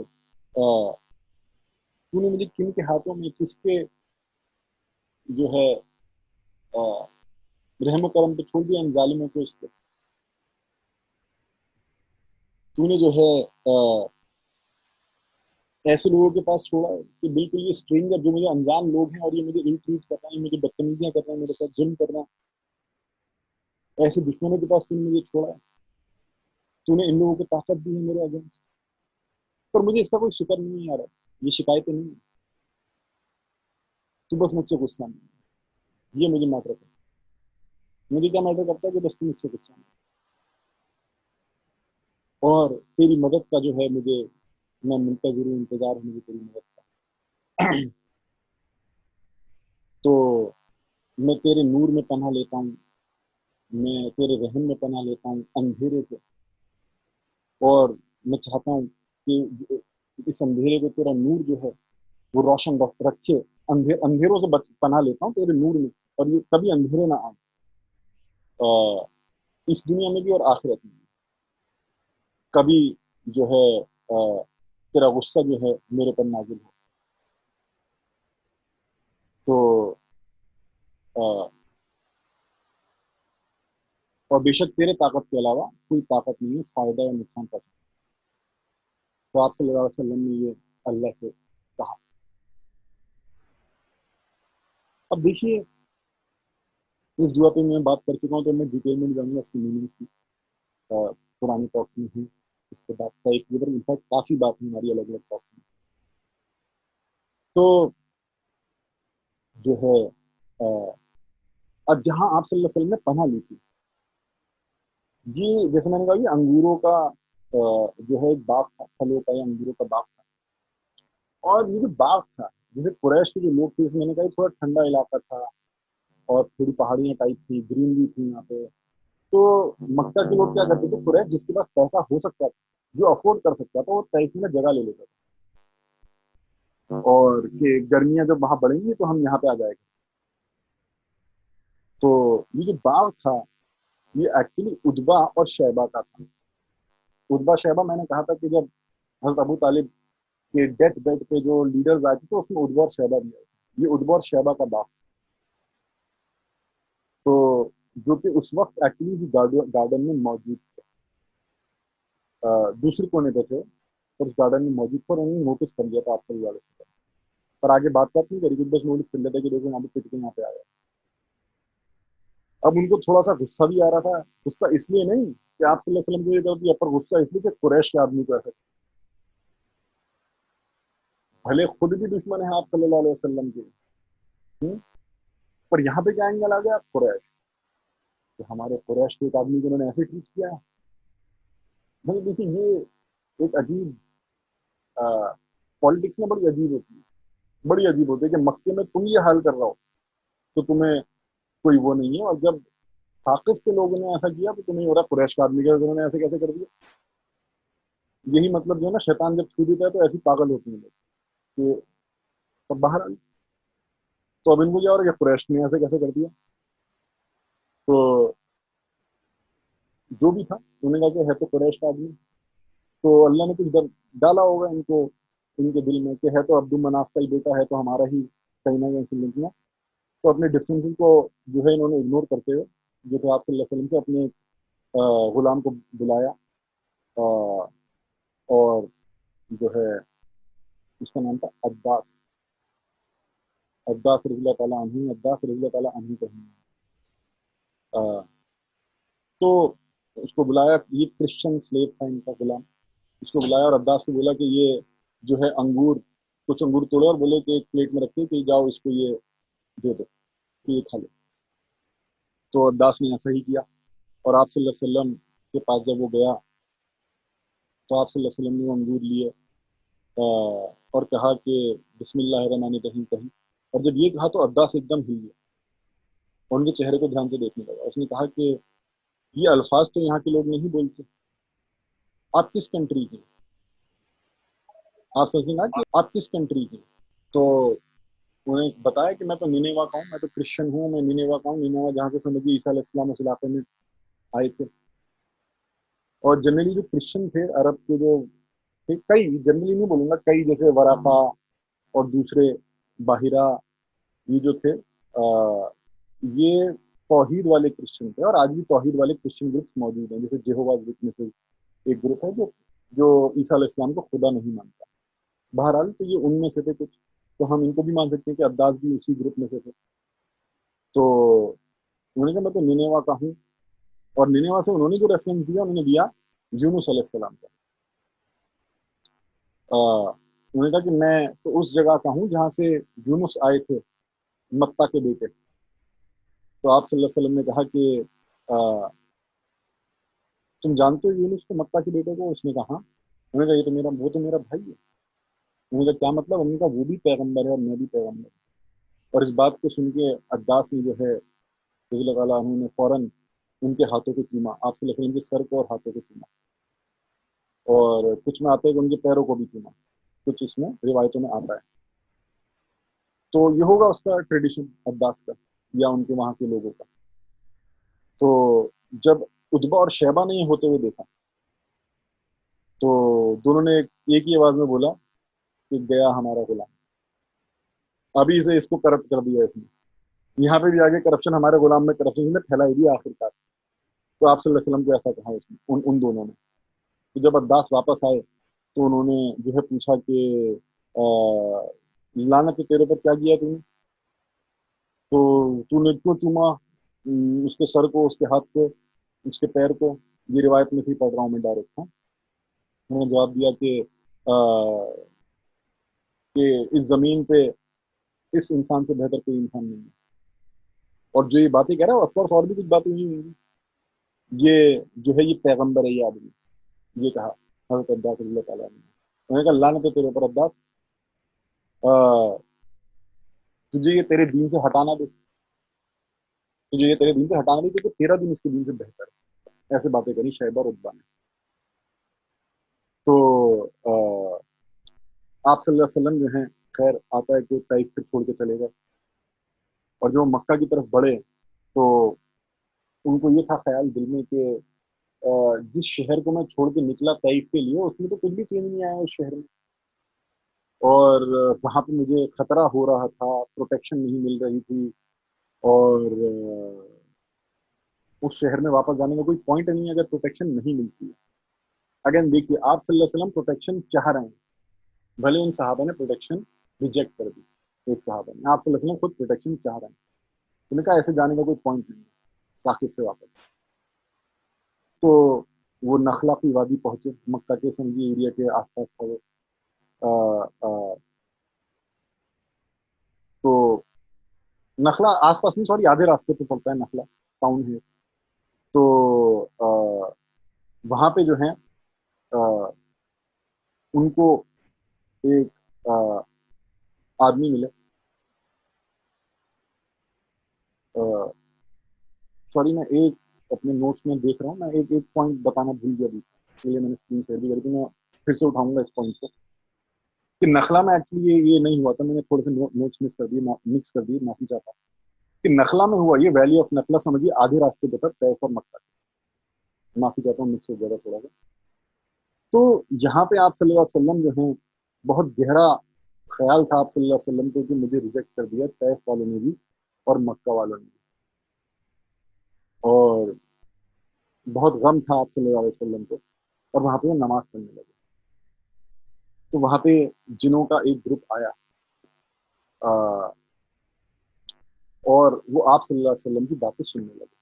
تو نے مجھے کن کے ہاتھوں میں, کس کے جو ہے رحم و کرم پہ چھوڑ دیا, ان ظالموں کو. اس پہ تو نے جو ہے ایسے لوگوں کے پاس چھوڑا ہے کہ بالکل یہ اسٹرینجر, جو مجھے انجان لوگ ہیں, اور یہ مجھے ال ٹریٹ کر رہے ہیں, مجھے بدتمیزیاں کر رہے ہیں, میرے ساتھ ظلم کر رہے ہیں, ایسے دشمنوں کے پاس تو نے مجھے چھوڑا ہے. تو نے ان لوگوں کو طاقت دی ہے میرے اگینسٹ, پر مجھے اس کا کوئی فکر نہیں آ رہا, یہ شکایتیں نہیں ہیں, تو بس مجھ سے غصہ نہیں, یہ مجھے میٹر کرتا ہے. مجھے کیا میٹر کرتا ہے کہ بس تم مجھ سے غصہ نہیں, اور تیری مدد کا جو ہے مجھے, میں منتظر ہوں, انتظار ہے مجھے تیری مدد کا. تو میں تیرے نور میں پناہ لیتا ہوں, میں تیرے رحم میں پناہ لیتا ہوں اندھیرے سے, اور میں چاہتا ہوں کہ اس اندھیرے کو تیرا نور جو ہے وہ روشن رکھے. اندھیروں سے پناہ لیتا ہوں تیرے نور میں, اور یہ کبھی اندھیرے نہ آئیں, اس دنیا میں بھی اور آخرت میں بھی. کبھی جو ہے تیرا غصہ جو ہے میرے پر نازل ہو. تو اور بے شک تیرے طاقت کے علاوہ کوئی طاقت نہیں ہے فائدہ یا نقصان پہنچانے. تو آپ صلی اللہ علیہ وسلم نے یہ اللہ سے کہا. اب دیکھیے اس دعا پہ میں بات کر چکا ہوں تو میں ڈیٹیل میں نہیں جاؤں گا اس کی میننگس کی. پرانے ٹاکس میں ہیں اس کے بعد کا ایک انفیکٹ کافی بات ہے ہماری الگ الگ ٹاکس میں. تو جو ہے اب جہاں آپ صلی اللہ علیہ وسلم نے پناہ لی تھی، یہ جیسے میں نے کہا یہ انگوروں کا جو ہے ایک باغ تھا، پھلوں کا یا انگوروں کا باغ تھا. اور یہ جو باغ تھا جیسے قریش کے جو لوگ تھے، اس میں نے کہا تھوڑا ٹھنڈا علاقہ تھا اور تھوڑی پہاڑیاں ٹائپ تھی، گرینری تھی یہاں پہ. تو مکہ کے لوگ کیا کرتے تھے، قریش جس کے پاس پیسہ ہو سکتا تھا، جو افورڈ کر سکتا تھا، وہ طائف میں جگہ لے لیتا تھا اور کہ گرمیاں جب وہاں بڑھیں گی تو ہم یہاں پہ آ جائے گا. تو یہ جو باغ تھا یہ ایکچولی اتبا اور شیبہ کا تھا. اتبا شیبہ میں نے کہا تھا کہ جب حضرت ابو طالب کے ڈیتھ بیڈ پہ جو لیڈرز آئے تھے تو اس میں اتبا اور شیبہ بھی آئے تھے. یہ اتبا اور شیبہ کا باغ. تو جو کہ اس وقت ایکچولی گارڈن میں موجود تھے، دوسرے کونے پہ تھے اور اس گارڈن میں موجود تھے اور انہوں نے نوٹس کر لیا تھا آپ صلی اللہ علیہ وسلم. پر آگے بات نہیں کری، بس نوٹس کر لیتے کہ دیکھو یہاں پہ یہاں پہ آیا. اب ان کو تھوڑا سا غصہ بھی آ رہا تھا. غصہ اس لیے نہیں کہ آپ صلی اللہ علیہ وسلم کو یہ کر دیا، پر غصہ اس لیے کہ قریش کے آدمی کو ایسا، بھلے خود بھی دشمن ہے آپ صلی اللہ علیہ وسلم کے، پر یہاں پہ کیا اینگل آ گیا قریش، کہ ہمارے قریش کے ایک آدمی کو انہوں نے ایسے ٹریٹ کیا ہے. بھائی دیکھیے یہ ایک عجیب پالیٹکس میں بڑی عجیب ہوتی ہے، بڑی عجیب ہوتی ہے کہ مکے میں تم یہ حال کر رہا ہو تو تمہیں کوئی وہ نہیں ہے، اور جب ثاقف کے لوگوں نے ایسا کیا تو تمہیں ہو رہا قریش کا آدمی کا انہوں نے ایسے کیسے کر دیا. یہی مطلب جو ہے نا، شیطان جب چھو دیتا ہے تو ایسی پاگل ہوتی ہیں لوگ کہ باہر آئی. تو اب ان کو کیا ہو رہا ہے کہ قریش نے ایسے کیسے کر دیا. تو جو بھی تھا انہوں نے کہا کہ ہے تو قریش کا آدمی. تو اللہ نے کچھ ڈالا ہوگا ان کو، ان کے دل میں کہ ہے تو عبد المناف کا ہی بیٹا ہے تو ہمارا ہی کہیں نہ کہیں سے لنک ہے. تو اپنے ڈفرینس کو جو ہے انہوں نے اگنور کرتے ہوئے جو کہ آپ صلی اللہ علیہ وسلم سے اپنے غلام کو بلایا اور جو ہے اس کا نام تھا عباس. عباس رضی اللہ تعالیٰ عنہ، عباس رضی اللہ تعالیٰ عنہ کہیں. تو اس کو بلایا، یہ کرسچن سلیب تھا ان کا غلام. اس کو بلایا اور عباس کو بولا کہ یہ جو ہے انگور، کچھ انگور توڑے اور بولے کہ ایک پلیٹ میں رکھے کہ جاؤ اس کو یہ دے دو کہ یہ کھا لے. تو عباس نے ایسا ہی کیا اور آپ صلی اللہ علیہ وسلم کے پاس جب وہ گیا تو آپ صلی اللہ علیہ وسلم نے وہ انگور لیے اور کہا کہ بسم اللہ الرحمن الرحیم کہیں. اور جب یہ کہا تو عباس ایک دم ہل گیا اور ان کے چہرے کو دھیان سے دیکھنے لگا. اس نے کہا کہ یہ الفاظ تو یہاں کے لوگ نہیں بولتے، آپ کس کنٹری کے؟ آپ سمجھ لیں کہ آپ کس کنٹری کے؟ تو انہیں بتایا کہ میں تو نینیوا کا ہوں، میں تو کرسچن ہوں، میں نینیوا کا ہوں. نینیوا جہاں سے سمجھیے عیسیٰ علیہ السلام اس علاقے میں آئے تھے. اور جنرلی جو کرسچن تھے عرب کے جو تھے، کئی جنرلی نہیں بولوں گا، کئی جیسے ورقا اور دوسرے باہرہ، یہ جو تھے یہ توحید والے کرسچن تھے. اور آج بھی توحید والے کرسچن گروپس موجود ہیں، جیسے جیہوواز وٹنسز ایک گروپ ہے جو عیسیٰ علیہ السلام کو خدا نہیں مانتا. بہرحال تو یہ ان میں سے تھے کچھ، تو ہم ان کو بھی مان سکتے ہیں کہ عباس بھی اسی گروپ میں سے تھے. تو انہوں نے کہا میں تو نینیوا کا ہوں، اور نینیوا سے انہوں نے جو ریفرنس دیا انہوں نے دیا یونس علیہ السلام کا. انہوں نے کہا کہ میں تو اس جگہ کا ہوں جہاں سے یونس آئے تھے، متا کے بیٹے. تو آپ صلی اللہ علیہ وسلم نے کہا کہ تم جانتے ہو یونس کو، متا کے بیٹے کو؟ اس نے کہا ہاں. انہوں نے کہا یہ تو وہ تو میرا بھائی ہے. انہوں نے کہا کیا مطلب؟ انہوں نے کہا وہ بھی پیغمبر ہے اور میں بھی پیغمبر ہوں. اور اس بات کو سن کے عباس نے جو ہے رضی اللہ تعالیٰ عنہ نے فوراً ان کے ہاتھوں کو چوما، آپ صلی اللہ علیہ وسلم کے سر کو اور ہاتھوں کو چوما، اور کچھ میں آتا ہے کہ ان کے پیروں کو بھی چوما، کچھ اس میں روایتوں میں آتا ہے. تو یہ ہوگا اس کا ٹریڈیشن عباس کا یا ان کے وہاں کے لوگوں کا. تو جب اتبا اور شیبہ نے یہ ہوتے ہوئے دیکھا تو دونوں نے ایک ہی آواز میں بولا کہ گیا ہمارا غلام. ابھی سے اس کو کرپٹ کر دیا اس نے. یہاں پہ بھی آگے کرپشن ہمارے غلام میں کرپشن نے پھیلائی دی آخر کار. تو آپ صلی اللہ علیہ وسلم کو ایسا کہا اس نے ان دونوں نے. تو جب عباس واپس آئے تو انہوں نے جو ہے پوچھا کہ لعنت تیرے پر کیا کیا تم نے؟ تو نے کیوں چوما اس کے سر کو، اس کے ہاتھ کو، اس کے پیر کو؟ یہ روایت میں سے پڑھ رہا ہوں میں ڈائریکٹ. ہاں، انہوں نے جواب دیا کہ اس زمین پہ اس انسان سے بہتر کوئی انسان نہیں ہے. اور جو یہ باتیں کہہ رہا ہے افکورس اور بھی کچھ باتیں ہوئی ہوں گی. یہ جو ہے یہ پیغمبر ہے یہ آدمی. یہ کہا حضرت عباس رضی اللہ تعالیٰ نے. انہوں نے کہا لعنت ہے تیرے اوپر عباس، تجھے یہ تیرے دین سے ہٹانا دے، تجھے یہ تیرے دین سے ہٹانا دے کیونکہ تیرا دین اس کے دین سے بہتر ہے. ایسے باتیں کری شیبہ اور عتبہ نے. تو آپ صلی اللہ علیہ وسلم جو ہیں خیر آتا ہے کہ طائف پھر چھوڑ کے چلے گئے. اور جو مکہ کی طرف بڑھے تو ان کو یہ تھا خیال دل میں کہ جس شہر کو میں چھوڑ کے نکلا طائف کے لیے اس میں تو کچھ بھی چینج نہیں آیا اس شہر میں. اور وہاں پہ مجھے خطرہ ہو رہا تھا، پروٹیکشن نہیں مل رہی تھی. اور اس شہر میں واپس جانے کا کوئی پوائنٹ نہیں ہے اگر پروٹیکشن نہیں ملتی ہے. اگین دیکھیے آپ صلی اللہ علیہ وسلم پروٹیکشن چاہ رہے ہیں، بھلے ان صحابہ نے پروٹیکشن ریجیکٹ کر دی. ایک صحابہ نے، آپ صلی اللہ علیہ وسلم خود پروٹیکشن چاہ رہے ہیں. انہوں نے کہا ایسے جانے کا کوئی پوائنٹ نہیں ہے ثاقب سے واپس. تو وہ نخلا کی وادی پہنچے، مکہ کے سنگی ایریا کے آس پاس تھا وہ. تو نخلا آس پاس نہیں، سوری آدھے راستے پہ پڑتا ہے نخلا ٹاؤن ہے. تو وہاں پہ جو ہیں ان کو ایک آدمی ملے. سوری میں ایک اپنے نوٹس میں دیکھ رہا ہوں، میں ایک پوائنٹ بتانا بھول گیا بھی، اس لیے میں نے اسکرین شیئر بھی کر دی. میں پھر سے اٹھاؤں گا اس پوائنٹ کو کہ نخلا میں ایکچولی یہ نہیں ہوا تھا. میں نے تھوڑے سے نوٹس مکس کر دیے، معافی چاہتا ہوں. کہ نخلا میں ہوا یہ ویلی آف نخلا سمجھیے آدھے راستے پہ تھا طیف اور مکہ. معافی چاہتا ہوں مکس ہو گیا تھا تھوڑا سا. تو یہاں پہ آپ صلی اللہ علیہ وسلم جو ہیں بہت گہرا خیال تھا آپ صلی اللہ علیہ وسلم کو کہ مجھے ریجیکٹ کر دیا طیف والوں نے بھی اور مکہ والوں نے بھی. اور بہت غم تھا آپ صلی اللہ علیہ وسلم کو. اور وہاں پہ وہ نماز پڑھنے لگے. تو وہاں پہ جنوں کا ایک گروپ آیا اور وہ آپ صلی اللہ علیہ وسلم کی باتیں سننے لگے.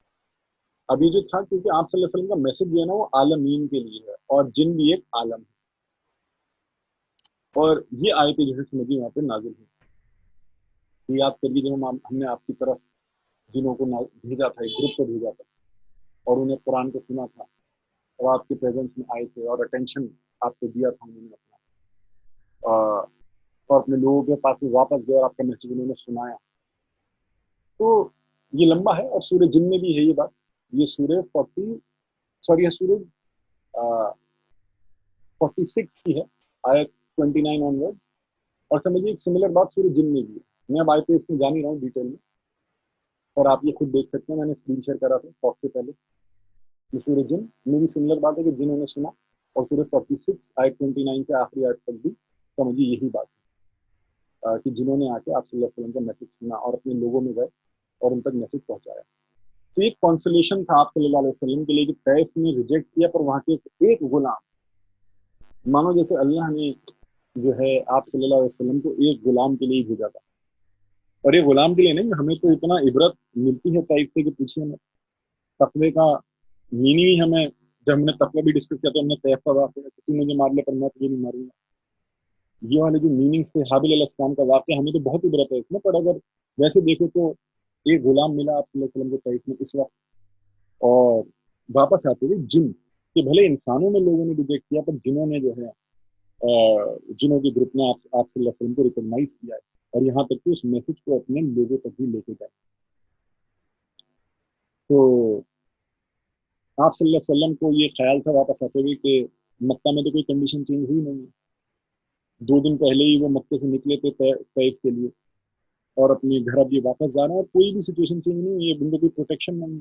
اب یہ جو تھا کیونکہ آپ صلی اللہ علیہ وسلم کا میسج جو ہے نا وہ عالمین کے لیے ہے اور جن بھی ایک عالم ہے. اور یہ آیتیں جو ہے سمجھیے وہاں پہ نازل ہیں. یاد کریے جب ہم نے آپ کی طرف جنوں کو بھیجا تھا، ایک گروپ کو بھیجا تھا اور انہیں قرآن کو سنا تھا اور آپ کے پریزنس میں آئے تھے اور اٹینشن آپ کو دیا تھا انہوں نے اپنا، اور اپنے لوگوں کے پاس میں واپس گئے اور آپ کا میسج انہوں نے سنایا. تو یہ لمبا ہے اور سورہ جن میں بھی ہے یہ بات. یہ سورہ 46 کی ہے آیت 29 آن ورڈ. اور سمجھیے ایک سملر بات سورہ جن میں بھی ہے. میں اب آیتیں اس میں جا نہیں رہا ہوں ڈیٹیل میں، اور آپ یہ خود دیکھ سکتے ہیں. میں نے اسکرین شیئر کرا تھا ٹاک سے پہلے. یہ سورہ جن میں بھی سملر بات ہے کہ جنہوں نے سنا. اور سورہ 46 آیت 29 سے آخری آیت تک بھی سمجھیے یہی بات ہے کہ جنہوں نے آ کے آپ صلی اللہ علیہ وسلم کا میسج سنا اور اپنے لوگوں میں گئے اور ان تک میسج پہنچایا. تو ایک کانسولیشن تھا آپ صلی اللہ علیہ وسلم کے لیے کہ طیف نے ریجیکٹ کیا پر وہاں کے ایک غلام، مانو جیسے اللہ نے جو ہے آپ صلی اللہ علیہ وسلم کو ایک غلام کے لیے بھیجا تھا. اور یہ غلام کے لیے نہیں، ہمیں تو اتنا عبرت ملتی ہے طیف سے کہ پیچھے ہمیں تقوی کا میننگ ہی ہمیں، جب ہم نے تقوی بھی ڈسکس کیا تو ہم نے طیف کا واقعہ کہ تو مجھے مار لے پر میں تجھے نہیں ماروں گا، یہ والے جو میننگس تھے حابل علیہ السلام کا واقعہ، ہمیں تو بہت عبرت ہے اس میں. پر اگر ویسے دیکھو تو ایک غلام ملا آپ صلی اللہ علیہ وسلم کو طیف میں اس وقت. اور واپس آتے ہوئے جن کہ بھلے انسانوں میں لوگوں نے ریجیکٹ کیا پر جنہوں نے جو ہے جنہوں کے گروپ نے آپ صلی اللہ علیہ وسلم کو ریکگنائز کیا ہے اور یہاں تک کہ اس میسج کو اپنے لوگوں تک بھی لے کے جائے. تو آپ صلی اللہ علیہ وسلم کو یہ خیال تھا واپس آتے ہوئے کہ مکہ میں تو کوئی کنڈیشن چینج ہوئی نہیں ہے. 2 دن پہلے ہی وہ مکے سے نکلے تھے طیف کے لیے اور اپنے گھر اب یہ واپس جا رہے ہیں اور کوئی بھی سچویشن چینج نہیں ہوئی ہے. بندے کوئی پروٹیکشن نہیں ہے.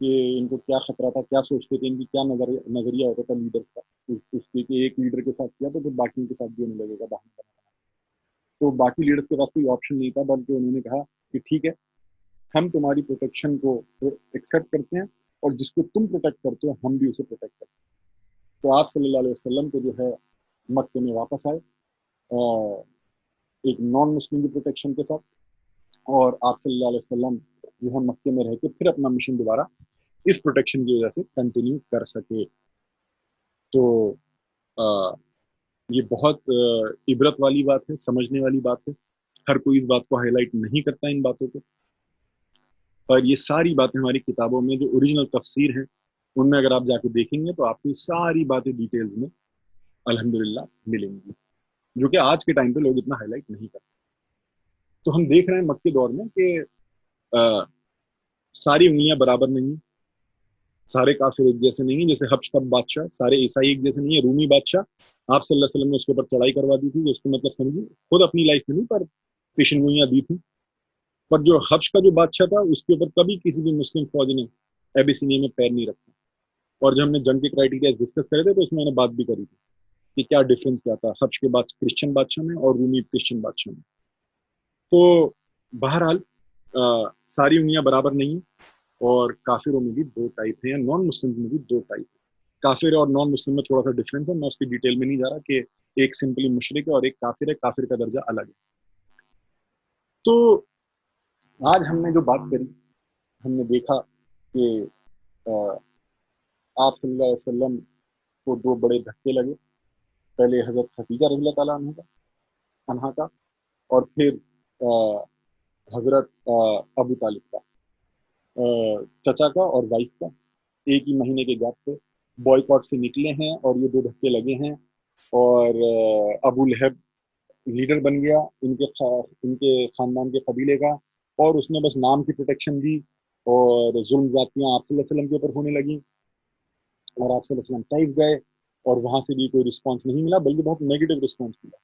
کہ ان کو کیا خطرہ تھا, کیا سوچتے تھے, ان کی کیا نظریہ ہوتا تھا لیڈرس کا, اس کے کہ ایک لیڈر کے ساتھ کیا تو پھر باقیوں کے ساتھ بھی ہونے لگے گا بہانے بنا. تو باقی لیڈرس کے پاس کوئی آپشن نہیں تھا, بلکہ انہوں نے کہا کہ ٹھیک ہے, ہم تمہاری پروٹیکشن کو ایکسیپٹ کرتے ہیں, اور جس کو تم پروٹیکٹ کرتے ہو ہم بھی اسے پروٹیکٹ کرتے ہیں. تو آپ صلی اللہ علیہ وسلم کو جو ہے مکے میں واپس آئے ایک نان مسلم کی پروٹیکشن کے ساتھ, اور آپ صلی اللہ علیہ وسلم جو ہے مکے میں رہ کے پھر اپنا مشن دوبارہ اس پروٹیکشن کی وجہ سے کنٹینیو کر سکے. تو یہ بہت عبرت والی بات ہے, سمجھنے والی بات ہے. ہر کوئی اس بات کو ہائی لائٹ نہیں کرتا ان باتوں کو, پر یہ ساری باتیں ہماری کتابوں میں جو اوریجنل تفسیر ہیں ان میں اگر آپ جا کے دیکھیں گے تو آپ کو ساری باتیں ڈیٹیلز میں الحمدللہ ملیں گی, جو کہ آج کے ٹائم پہ لوگ اتنا ہائی لائٹ نہیں کرتے. تو ہم دیکھ رہے ہیں مکے دور میں کہ ساری انگلیاں برابر نہیں, سارے کافر ایک جیسے نہیں ہیں. جیسے حبش کا بادشاہ, سارے عیسائی ایک جیسے نہیں ہیں. رومی بادشاہ آپ صلی اللہ علیہ وسلم نے اس کے اوپر چڑھائی کروا دی تھی, اس کو مطلب سمجھی خود اپنی لائف میں نہیں پر پیشن گوئیاں دی تھی. پر جو حبش کا جو بادشاہ تھا اس کے اوپر کبھی کسی بھی مسلم فوج نے ایبیسینیا میں پیر نہیں رکھا. اور جب ہم نے جنگ کے کرائٹیریا ڈسکس کرے تھے تو اس میں نے بات بھی کری تھی کہ کیا ڈفرینس کیا تھا حبش کے بعد کرسچن بادشاہ میں اور رومی کرسچن بادشاہ میں. تو بہرحال ساری انگلیاں برابر نہیں ہیں, اور کافروں میں بھی دو ٹائپ ہیں, نان مسلم میں بھی دو ٹائپ ہیں. کافر اور نان مسلم میں تھوڑا سا ڈفرینس ہے, میں اس کی ڈیٹیل میں نہیں جا رہا کہ ایک سمپلی مشرک ہے اور ایک کافر ہے, کافر کا درجہ الگ ہے. تو آج ہم نے جو بات کری, ہم نے دیکھا کہ آپ صلی اللہ علیہ وسلم کو دو بڑے دھکے لگے. پہلے حضرت خدیجہ رضی اللہ تعالیٰ عنہ کا, اور پھر حضرت ابو طالب کا, چچا کا اور وائف کا. ایک ہی مہینے کے گیپ پہ بوائے سے نکلے ہیں اور یہ دو دھکے لگے ہیں. اور ابو لہب لیڈر بن گیا ان کے خاندان کے قبیلے کا, اور اس نے بس نام کی پروٹیکشن دی, اور ظلم زیادتیاں آپ صلی اللہ علیہ وسلم کے اوپر ہونے لگیں. اور آپ صلی اللہ علیہ وسلم طائف گئے اور وہاں سے بھی کوئی رسپانس نہیں ملا, بلکہ بہت نیگیٹو رسپانس ملا.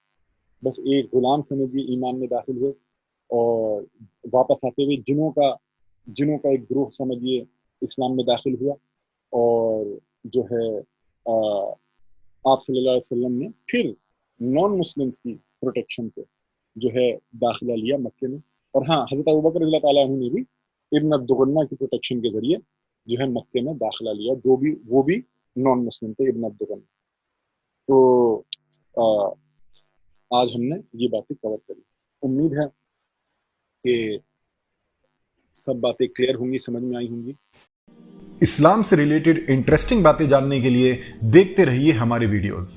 بس ایک غلام سمجھیے ایمان میں داخل ہوئے, اور واپس آتے ہوئے جنوں کا ایک گروہ سمجھیے اسلام میں داخل ہوا. اور جو ہے آپ صلی اللہ علیہ وسلم نے پھر نان مسلمس کی پروٹیکشن سے جو ہے داخلہ لیا مکے میں. اور ہاں, حضرت ابوبکر رضی اللہ تعالیٰ عنہ نے بھی ابن عبدغنہ کی پروٹیکشن کے ذریعے جو ہے مکے میں داخلہ لیا, وہ بھی نان مسلم تھے, ابن عبدغنہ. تو آج ہم نے یہ باتیں کور کری. امید ہے کہ سب باتیں کلیئر ہوں گی, سمجھ میں آئی ہوں گی. اسلام سے ریلیٹڈ انٹرسٹنگ باتیں جاننے کے لیے دیکھتے رہیے ہمارے ویڈیوز.